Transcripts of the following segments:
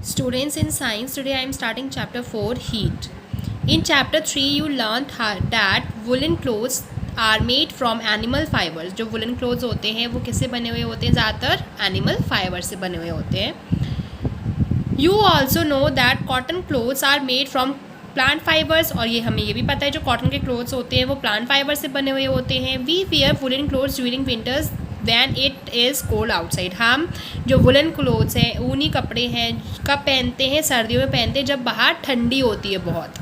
Students in science, today I am starting chapter 4 heat. In chapter 3 you learned that woolen clothes are made from animal fibers. जो woolen clothes होते हैं वो किससे बने हुए होते हैं? ज़्यादातर animal fiber से बने हुए होते हैं. You also know that cotton clothes are made from plant fibers. और ये हमें ये भी पता है जो cotton के clothes होते हैं वो plant fiber से बने हुए होते हैं. We wear woolen clothes during winters van it is cold outside. हम जो वुलन क्लोथ्स हैं, ऊनी कपड़े हैं, कब पहनते हैं? सर्दियों में पहनते हैं जब बाहर ठंडी होती है बहुत.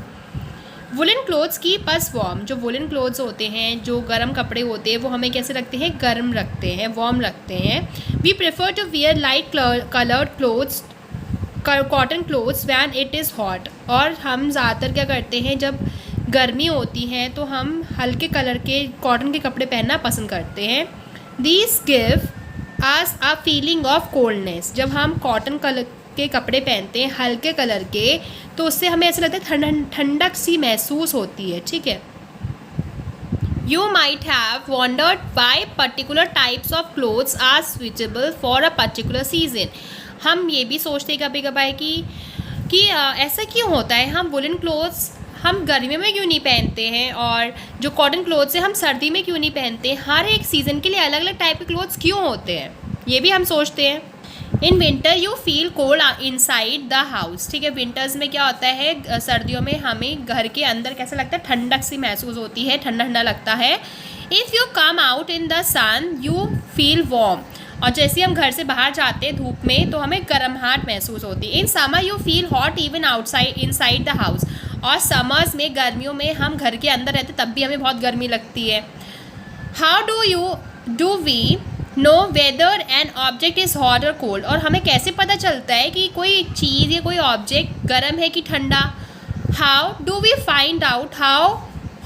Woollen clothes keep us warm. जो वुलन क्लोथ्स होते हैं, जो गर्म कपड़े होते हैं, वो हमें कैसे रखते हैं? गर्म रखते हैं, वार्म रखते हैं. We prefer to wear light coloured clothes, cotton clothes when it is hot. और हम ज़्यादातर क्या करते हैं, जब गर्मी होती है तो हम हल्के कलर के कॉटन के कपड़े पहनना पसंद करते हैं. These give us a feeling of coldness. जब हम कॉटन कलर के कपड़े पहनते हैं हल्के कलर के, तो उससे हमें ऐसा लगता है ठंडक सी महसूस होती है. ठीक है. You might have wondered why particular types of clothes are suitable for a particular season. हम ये भी सोचते हैं कभी कभार कि ऐसा क्यों होता है, हम वुलन क्लोथ्स हम गर्मियों में क्यों नहीं पहनते हैं और जो कॉटन क्लोथ्स हैं हम सर्दी में क्यों नहीं पहनते हैं. हर एक सीज़न के लिए अलग अलग टाइप के क्लोथ्स क्यों होते हैं, ये भी हम सोचते हैं. In winter you feel cold inside the house. ठीक है. विंटर्स में क्या होता है, सर्दियों में हमें घर के अंदर कैसा लगता है? ठंडक सी महसूस होती है, ठंडा ठंडा लगता है. If you come out in the sun you feel warm. और जैसे हम घर से बाहर जाते हैं धूप में तो हमें गर्माहट महसूस होती है. In summer you feel hot even outside inside the house. और समर्स में, गर्मियों में हम घर के अंदर रहते तब भी हमें बहुत गर्मी लगती है. How do we know whether an object is hot और कोल्ड. और हमें कैसे पता चलता है कि कोई चीज़ या कोई ऑब्जेक्ट गर्म है कि ठंडा. How do we find out how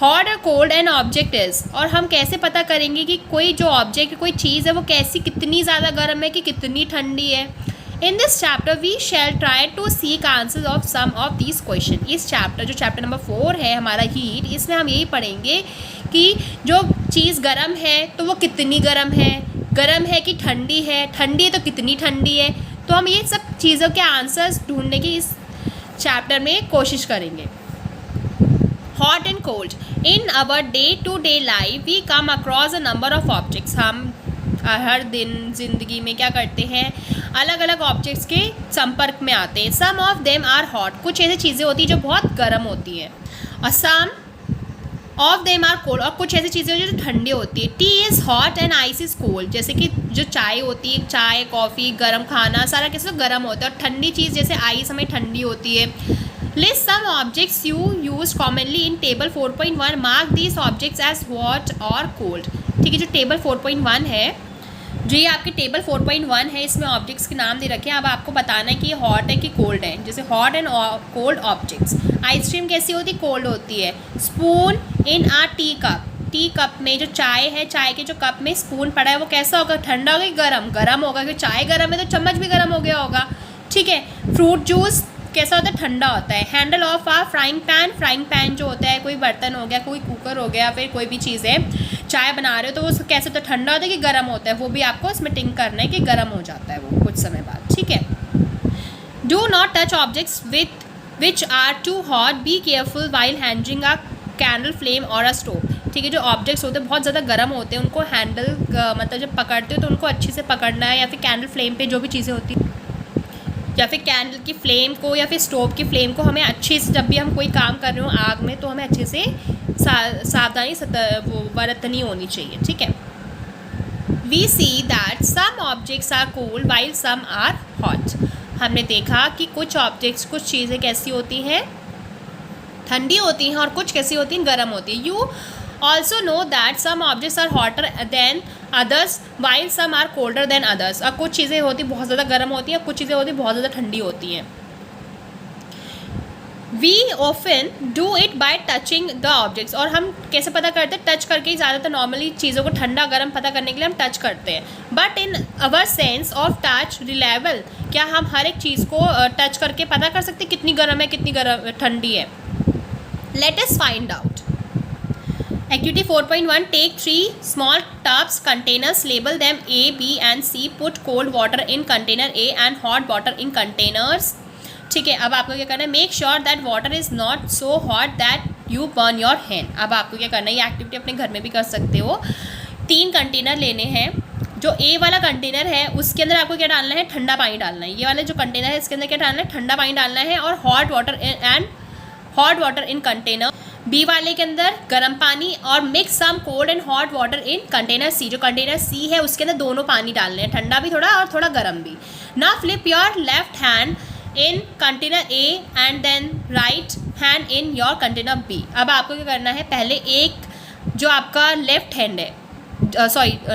hot और कोल्ड एन ऑब्जेक्ट इज़. और हम कैसे पता करेंगे कि कोई जो ऑब्जेक्ट, कोई चीज़ है वो कैसी, कितनी ज़्यादा गर्म है कि कितनी ठंडी है. In this chapter we shall try to seek answers of some of these question. इस चैप्टर, जो चैप्टर नंबर 4 है हमारा हीट, इसमें हम यही पढ़ेंगे कि जो चीज़ गर्म है तो वो कितनी गर्म है कि ठंडी है तो कितनी ठंडी है. तो हम ये सब चीज़ों के आंसर्स ढूंढने की इस चैप्टर में कोशिश करेंगे. Hot and cold. In our day to day life we come across a number of objects. हम हर दिन ज़िंदगी में क्या करते हैं, अलग अलग ऑब्जेक्ट्स के संपर्क में आते हैं. सम ऑफ देम आर हॉट. कुछ ऐसी चीज़ें होती हैं जो बहुत गर्म होती हैं. और सम ऑफ देम आर कोल्ड. और कुछ ऐसी चीज़ें होती हैं जो ठंडी होती है. T is hot and ice is cold. जैसे कि जो चाय होती है, चाय, कॉफ़ी, गर्म खाना, सारा कैसे गर्म होता है. और ठंडी चीज़ जैसे आइस हमें ठंडी होती है. List some objects you use commonly in table 4.1. Mark these objects as hot और कोल्ड. ठीक है. जो टेबल 4.1 है, जो ये आपके टेबल 4.1 है, इसमें ऑब्जेक्ट्स के नाम दे रखे हैं. अब आपको बताना है कि ये हॉट है कि कोल्ड है. जैसे hot and cold objects. Ice cream कैसी होती है? कोल्ड होती है. Spoon in a tea cup. Tea cup में जो चाय है, चाय के जो कप में स्पून पड़ा है वो कैसा होगा? ठंडा होगा कि गर्म होगा. क्योंकि चाय गर्म है तो चम्मच भी गर्म हो गया होगा. ठीक है. फ्रूट जूस कैसा होता है? ठंडा होता है. Handle of a frying pan. Frying pan जो होता है, कोई बर्तन हो गया, कोई कुकर हो गया, फिर कोई भी चीज़ है, चाय बना रहे हो तो वो कैसे होता है? ठंडा होता है कि गर्म होता है. वो भी आपको इसमें टिक करना है कि गर्म हो जाता है वो कुछ समय बाद. ठीक है. Do not touch objects which are too hot. Be careful while handling a candle flame और अ स्टोव. ठीक है. जो ऑब्जेक्ट्स होते हैं बहुत ज़्यादा गर्म होते हैं, उनको हैंडल मतलब जब पकड़ते हो तो उनको अच्छे से पकड़ना है. या फिर कैंडल फ्लेम पे जो भी चीज़ें होती हैं, या फिर कैंडल की फ्लेम को या फिर स्टोव की फ्लेम को हमें अच्छे से, जब भी हम कोई काम कर रहे हो आग में, तो हमें अच्छे से सावधानी वो बरतनी होनी चाहिए. ठीक है. We see that some objects are cold while some are hot. हमने देखा कि कुछ ऑब्जेक्ट्स, कुछ चीज़ें कैसी होती हैं? ठंडी होती हैं. और कुछ कैसी होती हैं? गर्म होती हैं. You also know that some objects are hotter than others while some are colder than others. और कुछ चीज़ें होती बहुत ज़्यादा गर्म होती हैं, कुछ चीज़ें होती बहुत ज़्यादा ठंडी होती हैं. We often do it by touching the objects. और हम कैसे पता करते हैं? टच करके ही. ज़्यादातर नॉर्मली चीज़ों को ठंडा गर्म पता करने के लिए हम टच करते हैं. But in our sense of touch reliable. क्या हम हर एक चीज़ को टच करके पता कर सकते हैं कितनी गर्म है, कितनी गर्म ठंडी है? Let us find out. Activity 4.1. Take 3 small tubs containers, label them A, B and C. Put cold water in container A and hot water in containers ठीक है, अब आपको क्या करना है, make sure that water is not so hot that you burn your hand. अब आपको क्या करना है, ये एक्टिविटी अपने घर में भी कर सकते हो। 3 कंटेनर लेने हैं। जो ए वाला कंटेनर है उसके अंदर आपको क्या डालना है, ठंडा पानी डालना है। ये वाला जो कंटेनर है इसके अंदर क्या डालना है, ठंडा पानी डालना है और hot water in container. B वाले के अंदर गर्म पानी और mix some cold and hot water in container C. जो कंटेनर सी है उसके अंदर दोनों पानी डालने हैं, ठंडा भी थोड़ा और थोड़ा गर्म भी। Now flip your left hand in container A and then right hand in your container B. अब आपको क्या करना है, पहले एक जो आपका लेफ्ट हैंड है,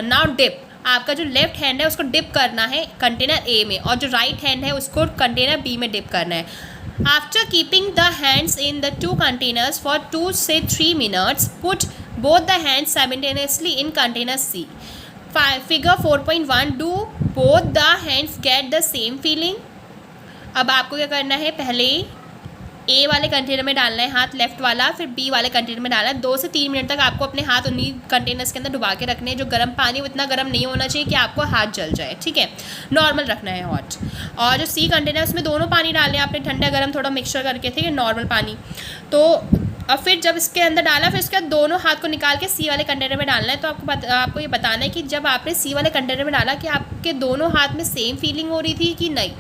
नाउ डिप, आपका जो लेफ्ट हैंड है उसको डिप करना है कंटेनर ए में और जो राइट हैंड है उसको कंटेनर बी में डिप करना है। After keeping the hands in the 2 containers for 2 से 3 minutes, put both the hands simultaneously in container C. Figure 4.1, do both the hands get the same feeling. अब आपको क्या करना है, पहले ए वाले कंटेनर में डालना है हाथ लेफ्ट वाला, फिर बी वाले कंटेनर में डालना है। 2 से 3 मिनट तक आपको अपने हाथ उन्हीं कंटेनर्स के अंदर डुबा के रखने हैं। जो गर्म पानी वो इतना गर्म नहीं होना चाहिए कि आपको हाथ जल जाए, ठीक है, नॉर्मल रखना है हॉट। और जो सी कंटेनर है उसमें दोनों पानी डालने हैं आपने, ठंडा गर्म थोड़ा मिक्सचर करके, ठीक है, नॉर्मल पानी। तो अब फिर जब इसके अंदर डाला फिर उसके बाद दोनों हाथ को निकाल के सी वाले कंटेनर में डालना है। तो आपको ये बताना है कि जब आपने सी वाले कंटेनर में डाला कि आपके दोनों हाथ में सेम फीलिंग हो रही थी कि नहीं।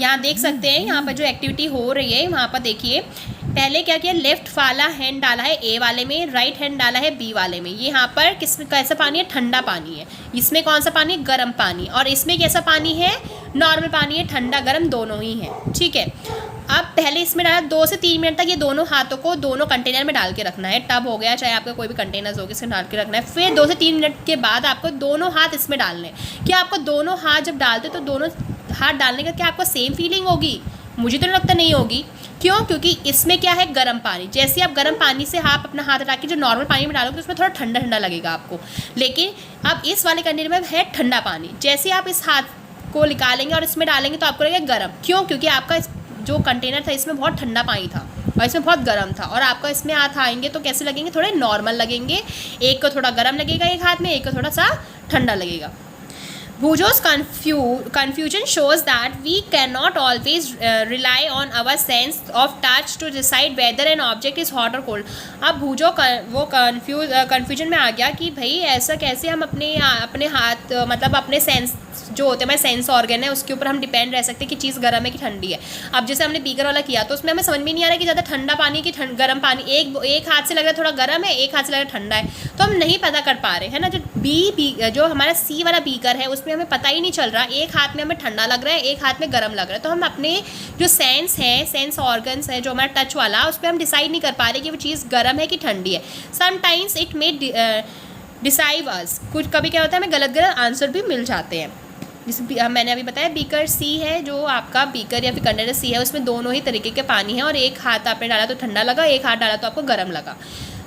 यहाँ देख सकते हैं, यहाँ पर जो एक्टिविटी हो रही है वहाँ पर देखिए, पहले क्या किया, लेफ्ट वाला हैंड डाला है ए वाले में, राइट हैंड डाला है बी वाले में। ये यहाँ पर कैसा पानी है, ठंडा पानी है। इसमें कौन सा पानी है, गर्म पानी। और इसमें कैसा पानी है, नॉर्मल पानी है, ठंडा गर्म दोनों ही है, ठीक है। अब पहले इसमें डाला 2 से 3 मिनट तक ये दोनों हाथों को दोनों कंटेनर में डाल के रखना है। टब हो गया चाहे आपका कोई भी कंटेनर्स हो गया, इसमें डाल के रखना है। फिर 2 से 3 मिनट के बाद आपको दोनों हाथ इसमें डालने हैं। क्या आपको दोनों हाथ जब डालते तो दोनों हाथ डालने का क्या आपको सेम फीलिंग होगी? मुझे तो लगता नहीं होगी। क्यों? क्योंकि इसमें क्या है, गर्म पानी। जैसे आप गर्म पानी से आप अपना हाथ हटा के जो नॉर्मल पानी में डालोगे तो उसमें थोड़ा ठंडा ठंडा लगेगा आपको। लेकिन अब इस वाले कंटेनर में है ठंडा पानी। जैसे आप इस हाथ को निकालेंगे और इसमें डालेंगे तो आपको लगेगा गर्म। क्यों? क्योंकि आपका जो कंटेनर था इसमें बहुत ठंडा पानी था और इसमें बहुत गर्म था। और आपका इसमें हाथ आएंगे तो कैसे लगेंगे, थोड़े नॉर्मल लगेंगे। एक को थोड़ा गर्म लगेगा एक हाथ में, एक को थोड़ा सा ठंडा लगेगा। Bujo's confusion shows that we cannot always rely on our sense of touch to decide whether an object is hot or cold. अब भूजो वो कन्फ्यूजन में आ गया कि भाई ऐसा कैसे हम अपने हाथ मतलब अपने सेंस जो होते हैं, हमारे सेंस ऑर्गन है उसके ऊपर हम डिपेंड रह सकते हैं कि चीज़ गर्म है कि ठंडी है। अब जैसे हमने बीकर वाला किया तो उसमें हमें समझ में नहीं आ रहा कि ज़्यादा ठंडा पानी कि गर्म पानी। एक हाथ से लग रहा है थोड़ा गर्म है, एक हाथ से लग रहा है ठंडा है, तो हम नहीं पता कर पा रहे हैं ना। जो हमारा सी वाला बीकर है उसमें हमें पता ही नहीं चल रहा, एक हाथ में हमें ठंडा लग रहा है, एक हाथ में गर्म लग रहा है। तो हम अपने जो सेंस ऑर्गन्स है जो हमारा टच वाला, उस पर हम डिसाइड नहीं कर पा रहे कि वो चीज़ गर्म है कि ठंडी है। समटाइम्स इट मे डिसाइड अस, कुछ कभी क्या होता है हमें गलत आंसर भी मिल जाते हैं। जैसे मैंने अभी बताया बीकर सी है, जो आपका बीकर या फिर कंटेनर सी है उसमें दोनों ही तरीके के पानी है और एक हाथ आपने डाला तो ठंडा लगा, एक हाथ डाला तो आपको गर्म लगा।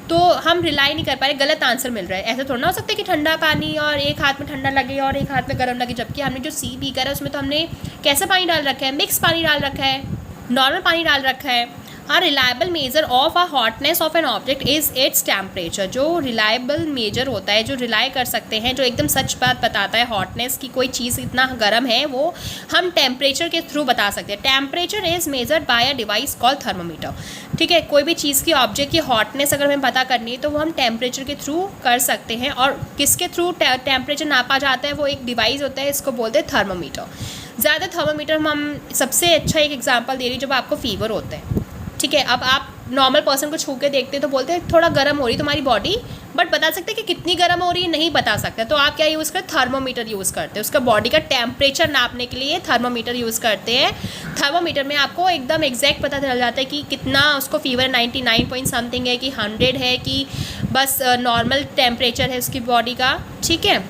तो हम रिलाई नहीं कर पा रहे, गलत आंसर मिल रहा है। ऐसा थोड़ा ना हो सकता है कि ठंडा पानी और एक हाथ में ठंडा लगे और एक हाथ में गर्म लगे, जबकि हमने जो सी बीकर है उसमें तो हमने कैसा पानी डाल रखा है, मिक्स पानी डाल रखा है, नॉर्मल पानी डाल रखा है। A reliable measure of a hotness of an object is its temperature. जो reliable measure होता है, जो रिलाई कर सकते हैं, जो एकदम सच बात बताता है हॉटनेस की कोई चीज़ इतना गर्म है, वो हम टेम्परेचर के थ्रू बता सकते हैं। Temperature is measured by a device called thermometer. ठीक है, कोई भी चीज़ की ऑब्जेक्ट की हॉटनेस अगर हमें पता करनी है तो वो हम टेम्परेचर के थ्रू कर सकते हैं। और किसके थ्रू टेम्परेचर नापा जाता है, वो एक डिवाइस होता है, इसको बोलते हैं थर्मोमीटर। ज़्यादा थर्मोमीटर हम सबसे अच्छा एक एग्जाम्पल दे रही जब आपको फीवर होता है, ठीक है। अब आप नॉर्मल पर्सन को छू के देखते हैं तो बोलते हैं थोड़ा गर्म हो रही तुम्हारी बॉडी, बट बता सकते हैं कि कितनी गर्म हो रही है नहीं बता सकते। तो आप क्या यूज़ करते, थर्मोमीटर यूज़ करते हैं। उसका बॉडी का टेम्परेचर नापने के लिए थर्मोमीटर यूज़ करते हैं। थर्मोमीटर में आपको एकदम एग्जैक्ट पता चल जाता है कि कितना उसको फीवर 99 पॉइंट समथिंग है कि 100 है कि बस नॉर्मल टेम्परेचर है उसकी बॉडी का, ठीक है।